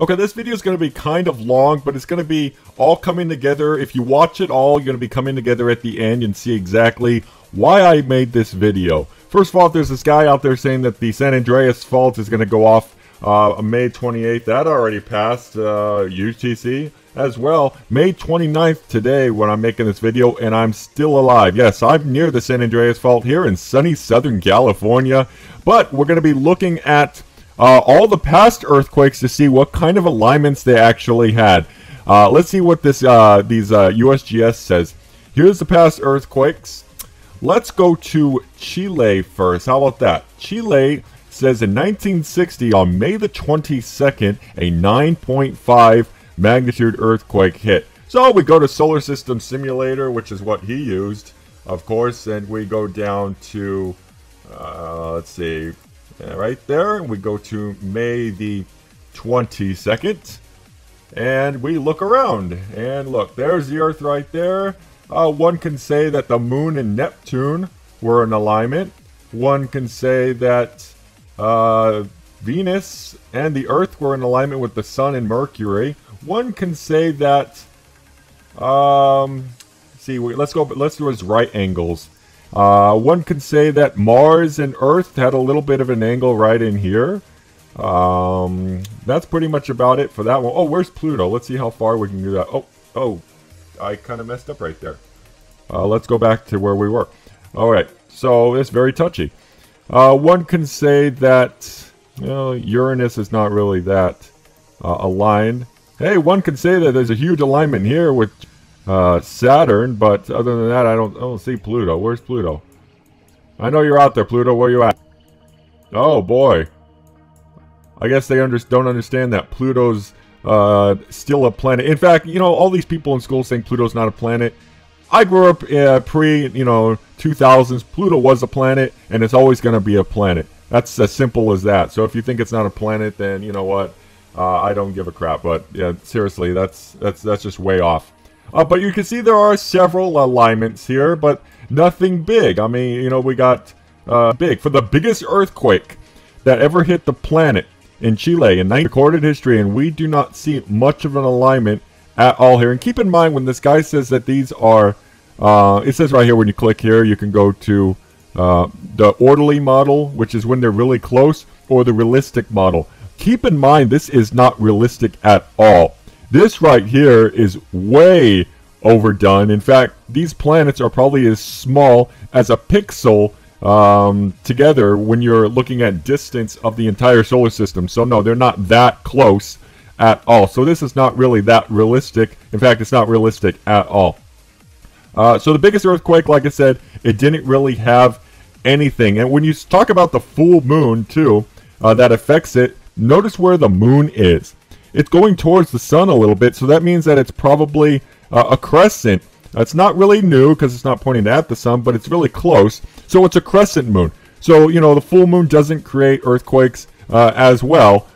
Okay, this video is going to be kind of long, but it's going to be all coming together. If you watch it all, you're going to be coming together at the end and see exactly why I made this video. First of all, there's this guy out there saying that the San Andreas Fault is going to go off May 28th. That already passed UTC as well. May 29th today when I'm making this video, and I'm still alive. Yes, I'm near the San Andreas Fault here in sunny Southern California, but we're going to be looking at all the past earthquakes to see what kind of alignments they actually had. Let's see what this USGS says. Here's the past earthquakes. Let's go to Chile first. How about that? Chile says in 1960 on May the 22nd, a 9.5 magnitude earthquake hit. So we go to Solar System Simulator, which is what he used, of course, and we go down to, let's see, right there. We go to May the 22nd, and we look around, and look, there's the Earth right there. One can say that the Moon and Neptune were in alignment. One can say that Venus and the Earth were in alignment with the Sun and Mercury. One can say that, let's do his right angles. One can say that Mars and Earth had a little bit of an angle right in here. That's pretty much about it for that one. Oh, where's Pluto? Let's see how far we can do that. Oh, I kind of messed up right there. Let's go back to where we were. Alright, so it's very touchy. One can say that, Uranus is not really that aligned. Hey, one can say that there's a huge alignment here with Saturn, but other than that, I don't see Pluto. Where's Pluto? I know you're out there, Pluto. Where you at? Oh boy, I guess they don't understand that Pluto's still a planet. In fact, all these people in school saying Pluto's not a planet. I grew up pre 2000s. Pluto was a planet, and it's always going to be a planet. That's as simple as that. So if you think it's not a planet, then you know what? I don't give a crap. But yeah, seriously, that's just way off. But you can see there are several alignments here, but nothing big. I mean, we got big. For the biggest earthquake that ever hit the planet in Chile in recorded history, and we do not see much of an alignment at all here. And keep in mind, when this guy says that these are, it says right here when you click here, you can go to the orderly model, which is when they're really close, or the realistic model. Keep in mind, this is not realistic at all. This right here is way overdone. In fact, these planets are probably as small as a pixel together when you're looking at distance of the entire solar system. So no, they're not that close at all. So this is not really that realistic. In fact, it's not realistic at all. So the biggest earthquake, like I said, it didn't really have anything. And when you talk about the full moon too, that affects it, notice where the moon is. It's going towards the sun a little bit, so that means that it's probably a crescent. It's not really new because it's not pointing at the sun, but it's really close. So it's a crescent moon. So, the full moon doesn't create earthquakes as well.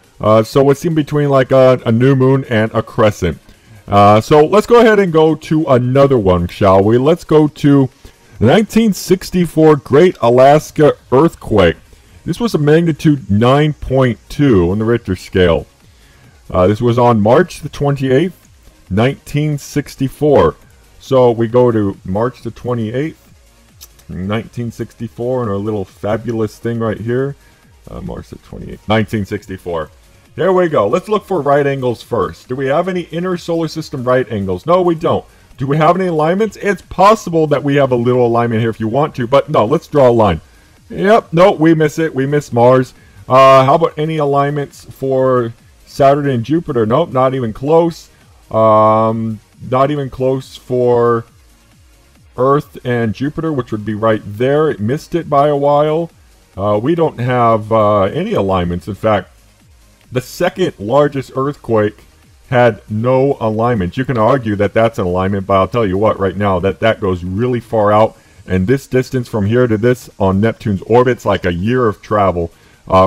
So it's in between like a new moon and a crescent. So let's go ahead and go to another one, shall we? Let's go to 1964 Great Alaska Earthquake. This was a magnitude 9.2 on the Richter scale. This was on March the 28th, 1964. So we go to March the 28th, 1964, and our little fabulous thing right here. March the 28th, 1964. There we go. Let's look for right angles first. Do we have any inner solar system right angles? No, we don't. Do we have any alignments? It's possible that we have a little alignment here if you want to, but no, let's draw a line. Yep, no, we miss it. We miss Mars. How about any alignments for Saturn and Jupiter? Nope, not even close. Not even close for Earth and Jupiter, which would be right there. It missed it by a while. We don't have any alignments. In fact, the second largest earthquake had no alignment. You can argue that that's an alignment, but I'll tell you what, right now, that goes really far out. And this distance from here to this on Neptune's orbit's like a year of travel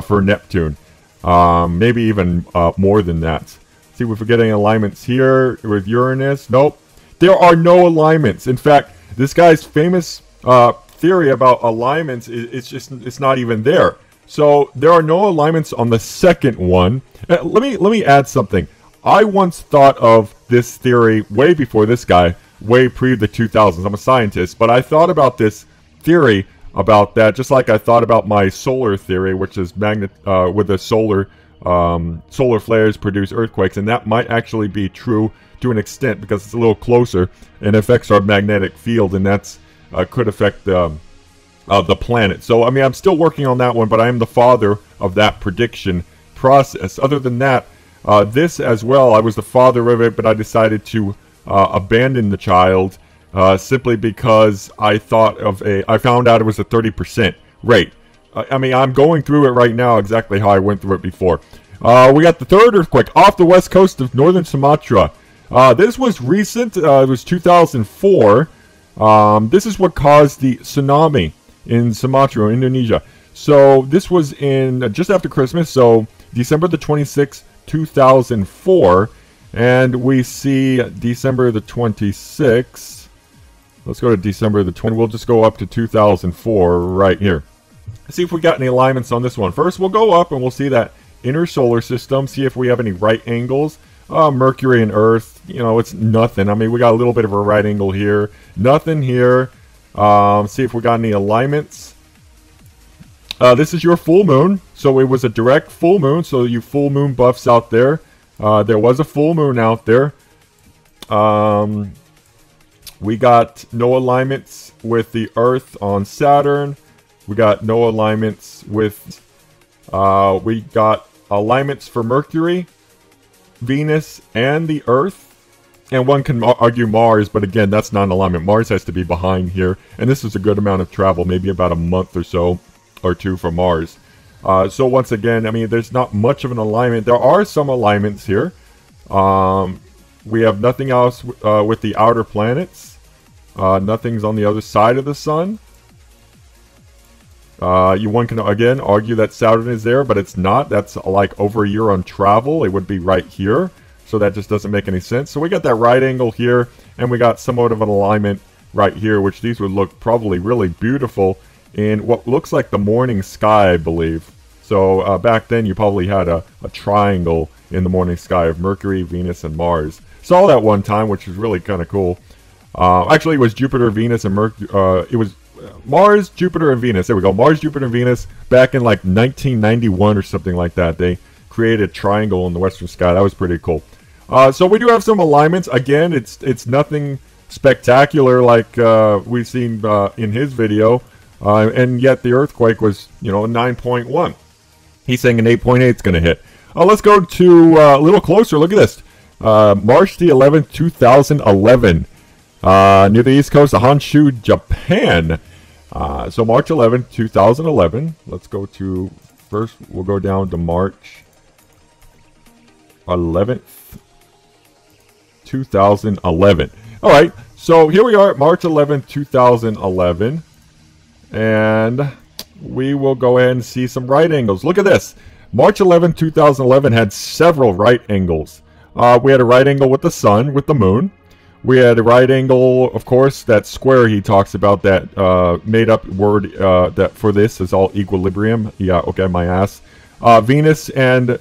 for Neptune. Maybe even more than that. See if we're getting alignments here with Uranus. Nope. There are no alignments. In fact, this guy's famous theory about alignments, it's not even there. So there are no alignments on the second one. Let me add something. I once thought of this theory way before this guy, way pre the 2000s. I'm a scientist, but I thought about this theory about that, just like I thought about my solar theory, which is with the solar flares produce earthquakes, and that might actually be true to an extent because it's a little closer and affects our magnetic field, and that's could affect the planet. So I mean, I'm still working on that one, but I am the father of that prediction process. Other than that, this as well, I was the father of it, but I decided to abandon the child simply because I found out it was a 30% rate. I mean, I'm going through it right now exactly how I went through it before. We got the third earthquake off the west coast of northern Sumatra. This was recent. It was 2004. This is what caused the tsunami in Sumatra, Indonesia. So this was in just after Christmas, so December the 26th, 2004. And we see December the 26th. Let's go to December the 20th. We'll just go up to 2004 right here. See if we got any alignments on this one. First, we'll go up and we'll see that inner solar system. See if we have any right angles. Mercury and Earth, you know, it's nothing. I mean, we got a little bit of a right angle here. Nothing here. See if we got any alignments. This is your full moon. So it was a direct full moon. So you full moon buffs out there. There was a full moon out there. We got no alignments with the Earth on Saturn. We got no alignments with... we got alignments for Mercury, Venus, and the Earth. And one can argue Mars, but again, that's not an alignment. Mars has to be behind here. And this is a good amount of travel, maybe about a month or so, or two from Mars. So once again, I mean, there's not much of an alignment. There are some alignments here. We have nothing else with the outer planets. Nothing's on the other side of the sun. One can, again, argue that Saturn is there, but it's not. That's like over a year on travel. It would be right here. So that just doesn't make any sense. So we got that right angle here, and we got somewhat of an alignment right here, which these would look probably really beautiful in what looks like the morning sky, I believe. So back then, you probably had a triangle in the morning sky of Mercury, Venus, and Mars. Saw that one time, which was really kind of cool. Actually, it was Jupiter, Venus, and Mercury. It was Mars, Jupiter, and Venus. There we go. Mars, Jupiter, and Venus. Back in like 1991 or something like that, they created a triangle in the western sky. That was pretty cool. So we do have some alignments. Again, it's nothing spectacular like we've seen in his video. And yet the earthquake was, you know, 9.1. He's saying an 8.8 is going to hit. Let's go to a little closer. Look at this. March the 11th, 2011. Near the east coast of Honshu, Japan. So March 11th, 2011. Let's go to, first we'll go down to March 11th, 2011. Alright, so here we are at March 11th, 2011. And we will go ahead and see some right angles. Look at this. March 11th, 2011 had several right angles. We had a right angle with the sun, with the moon. We had a right angle, of course, that square he talks about, that made-up word that for this is all equilibrium. Yeah, okay, my ass. Venus and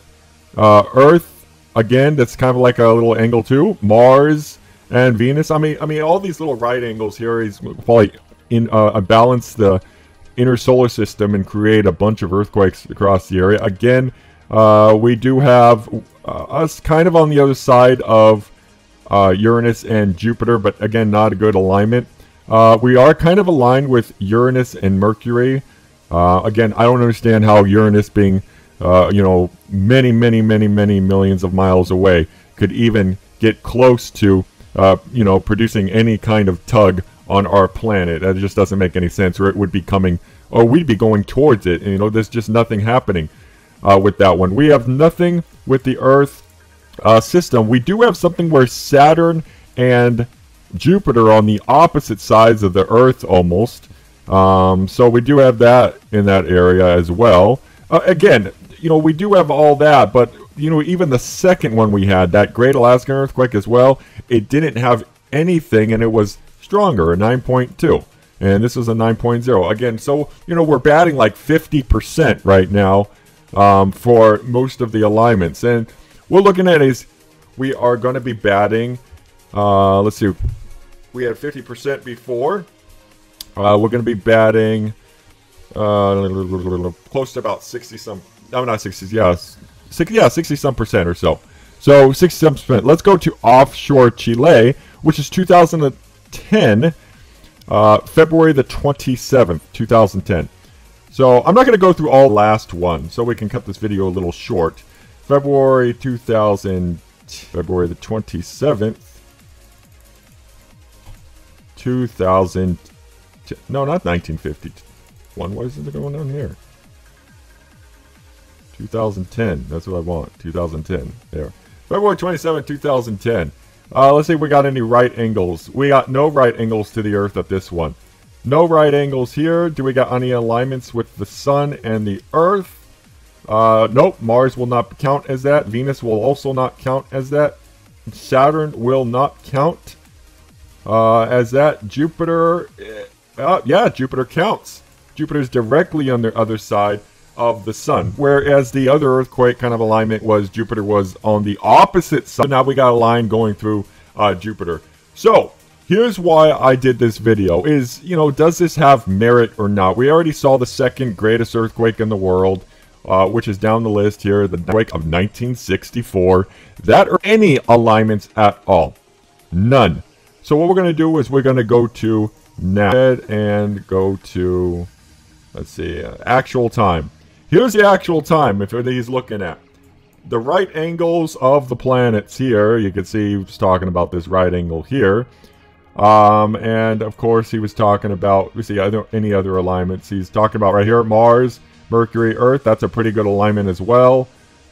Earth, again, that's kind of like a little angle too. Mars and Venus. I mean, all these little right angles here. He's probably balance the inner solar system and create a bunch of earthquakes across the area. Again, we do have us kind of on the other side of Uranus and Jupiter, but again, not a good alignment. We are kind of aligned with Uranus and Mercury. Again, I don't understand how Uranus, being you know, many millions of miles away, could even get close to you know, producing any kind of tug on our planet. That just doesn't make any sense. Or it would be coming, or we'd be going towards it. And, you know, there's just nothing happening with that one. We have nothing with the Earth system. We do have something where Saturn and Jupiter are on the opposite sides of the Earth almost. So we do have that in that area as well. Again, you know, we do have all that, but, you know, even the second one we had, that Great Alaskan Earthquake as well, it didn't have anything, and it was stronger, a 9.2. and this is a 9.0. Again, so, you know, we're batting like 50% right now for most of the alignments. And we're looking at is we are going to be batting, let's see, we had 50% before. We're going to be batting close to about 60 some, no, not 60, yeah, 60 some percent or so. So 60 some percent. Let's go to offshore Chile, which is 2010, February the 27th, 2010. So I'm not going to go through all last one, so we can cut this video a little short. February the 27th, 2000. No, not 1951. What is it going on here? 2010. That's what I want. 2010. There. February 27, 2010. Let's see if we got any right angles. We got no right angles to the Earth at this one. No right angles here. Do we got any alignments with the Sun and the Earth? Nope. Mars will not count as that. Venus will also not count as that. Saturn will not count as that. Jupiter... yeah, Jupiter counts. Jupiter's directly on the other side of the Sun. Whereas the other earthquake kind of alignment was Jupiter was on the opposite side. Now we got a line going through Jupiter. So, here's why I did this video. Is, you know, does this have merit or not? We already saw the second greatest earthquake in the world, which is down the list here, the earthquake of 1964. That or any alignments at all. None. So what we're going to do is we're going to go to now and go to, let's see, actual time. Here's the actual time if he's looking at the right angles of the planets here. You can see he was talking about this right angle here, and of course he was talking about, we see any other alignments. He's talking about right here Mars, Mercury, Earth. That's a pretty good alignment as well.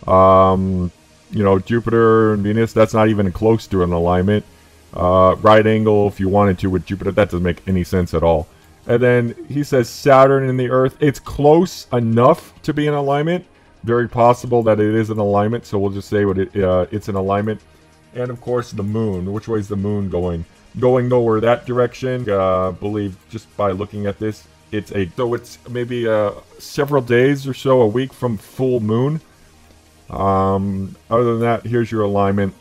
You know, Jupiter and Venus, that's not even close to an alignment. Right angle if you wanted to with Jupiter, that doesn't make any sense at all. And then he says Saturn and the Earth, it's close enough to be in alignment. Very possible that it is an alignment, so we'll just say what it's an alignment. And of course the moon. Which way is the moon going? Going nowhere that direction. Believe just by looking at this, it's maybe several days or so, a week from full moon. Other than that, here's your alignment.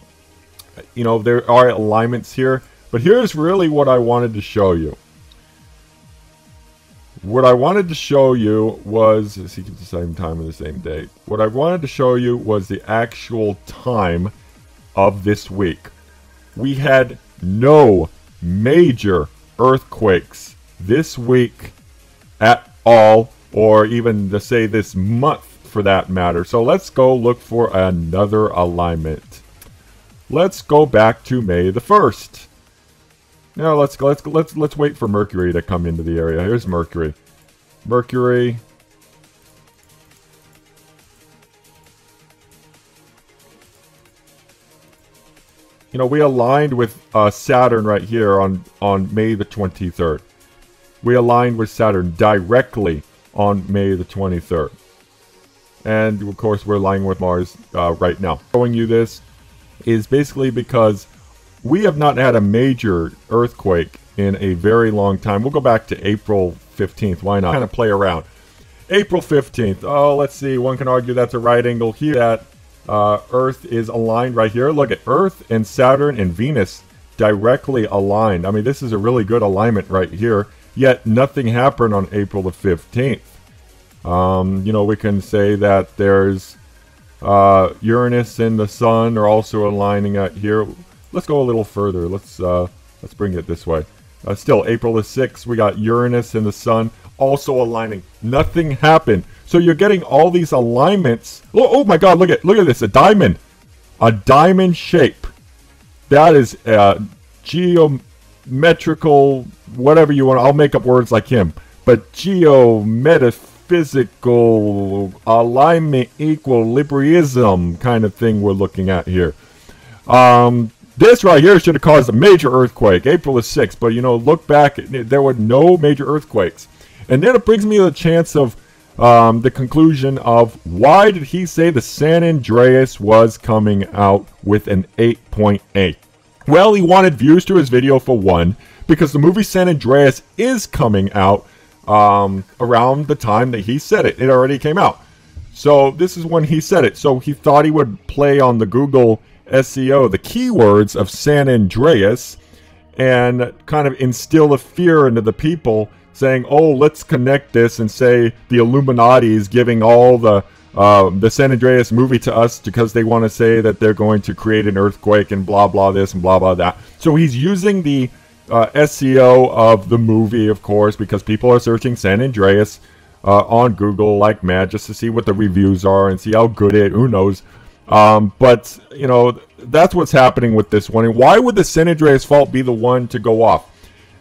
You know, there are alignments here, but here's really what I wanted to show you. What I wanted to show you was, see, the same time and the same date. What I wanted to show you was the actual time of this week. We had no major earthquakes this week at all, or even to say this month for that matter. So let's go look for another alignment. Let's go back to May the 1st. Now let's wait for Mercury to come into the area. Here's Mercury. Mercury. You know, we aligned with Saturn right here on May the 23rd. We aligned with Saturn directly on May the 23rd. And of course we're aligning with Mars right now. Showing you this is basically because we have not had a major earthquake in a very long time. We'll go back to April 15th. Why not? Kind of play around. April 15th. Oh, let's see. One can argue that's a right angle here. That Earth is aligned right here. Look at Earth and Saturn and Venus directly aligned. I mean, this is a really good alignment right here. Yet nothing happened on April the 15th. You know, we can say that there's Uranus and the Sun are also aligning out here. Let's go a little further. Let's bring it this way. Still, April the 6th, we got Uranus and the Sun also aligning. Nothing happened. So you're getting all these alignments. Oh my God! Look at this. A diamond shape. That is geometrical, whatever you want. I'll make up words like him. But geometaphysical alignment equilibrium kind of thing we're looking at here. This right here should have caused a major earthquake, April the 6th. But, you know, look back, there were no major earthquakes. And then it brings me to the chance of the conclusion of why did he say the San Andreas was coming out with an 8.8? Well, he wanted views to his video for one, because the movie San Andreas is coming out around the time that he said it. It already came out. So this is when he said it. So he thought he would play on the Google SEO, the keywords of San Andreas, and kind of instill a fear into the people, saying, oh, let's connect this and say the Illuminati is giving all the San Andreas movie to us because they want to say that they're going to create an earthquake and blah, blah, this and blah, blah, that. So he's using the SEO of the movie, of course, because people are searching San Andreas on Google like mad just to see what the reviews are and see how good who knows. But, you know, that's what's happening with this one. And why would the San Andreas Fault be the one to go off?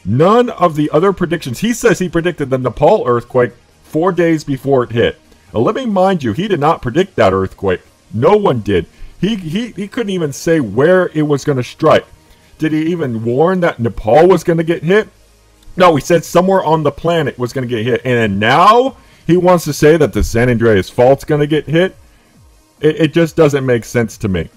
None of the other predictions. He says he predicted the Nepal earthquake 4 days before it hit. Now, let me mind you, he did not predict that earthquake. No one did. He couldn't even say where it was going to strike. Did he even warn that Nepal was going to get hit? No, he said somewhere on the planet was going to get hit. And now he wants to say that the San Andreas Fault's going to get hit? It just doesn't make sense to me.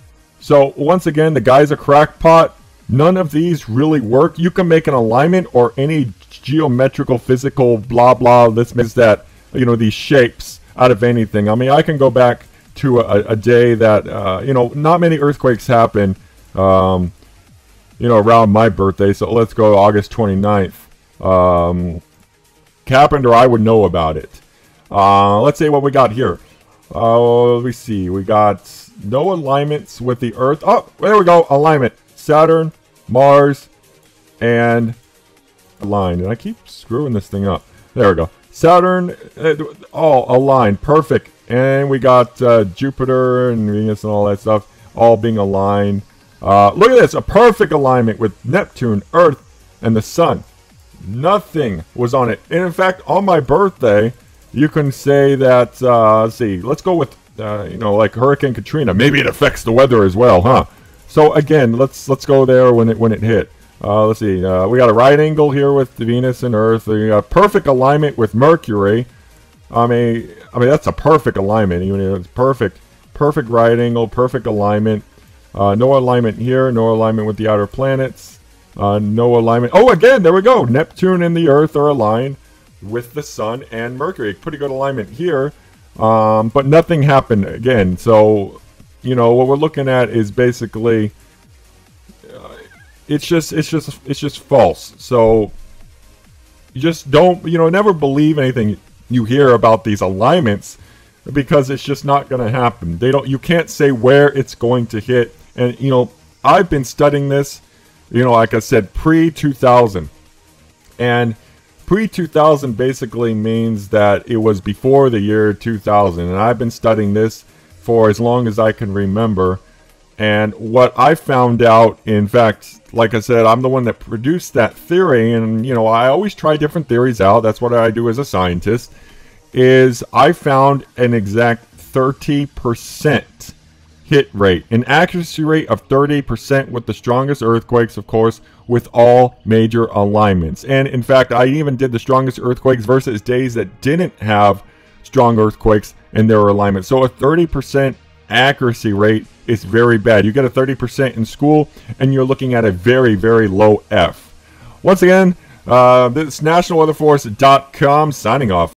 So, once again, the guy's a crackpot. None of these really work. You can make an alignment or any geometrical, physical, blah, blah, this means that, you know, these shapes out of anything. I mean, I can go back to a day that, you know, not many earthquakes happen, you know, around my birthday. So let's go August 29th. Carpenter, I would know about it. Let's see what we got here. Let me see. We got no alignments with the Earth. Oh, there we go. Alignment. Saturn, Mars, and aligned. And I keep screwing this thing up. There we go. Saturn, all aligned. Perfect. And we got Jupiter and Venus and all that stuff all being aligned. Look at this. A perfect alignment with Neptune, Earth, and the Sun. Nothing was on it. And in fact, on my birthday, you can say that, let's see, let's go with, you know, like Hurricane Katrina. Maybe it affects the weather as well, huh? So again, let's go there when it hit. Let's see, we got a right angle here with Venus and Earth. We got perfect alignment with Mercury. I mean that's a perfect alignment. Even if it's perfect right angle, perfect alignment. No alignment here, no alignment with the outer planets. No alignment. Oh, again, there we go. Neptune and the Earth are aligned with the Sun and Mercury. Pretty good alignment here, but nothing happened again. So, you know, what we're looking at is basically it's just false. So you just don't, you know, never believe anything you hear about these alignments, because it's just not going to happen. You can't say where it's going to hit. And, you know, I've been studying this, you know, like I said, pre-2000. And pre-2000 basically means that it was before the year 2000. And I've been studying this for as long as I can remember. And what I found out, in fact, like I said, I'm the one that produced that theory. And, you know, I always try different theories out. That's what I do as a scientist. Is I found an exact 30% hit rate, an accuracy rate of 30% with the strongest earthquakes, of course, with all major alignments. And in fact, I even did the strongest earthquakes versus days that didn't have strong earthquakes in their alignment. So a 30% accuracy rate is very bad. You get a 30% in school and you're looking at a very, very low F. Once again, this is nationalweatherforce.com signing off.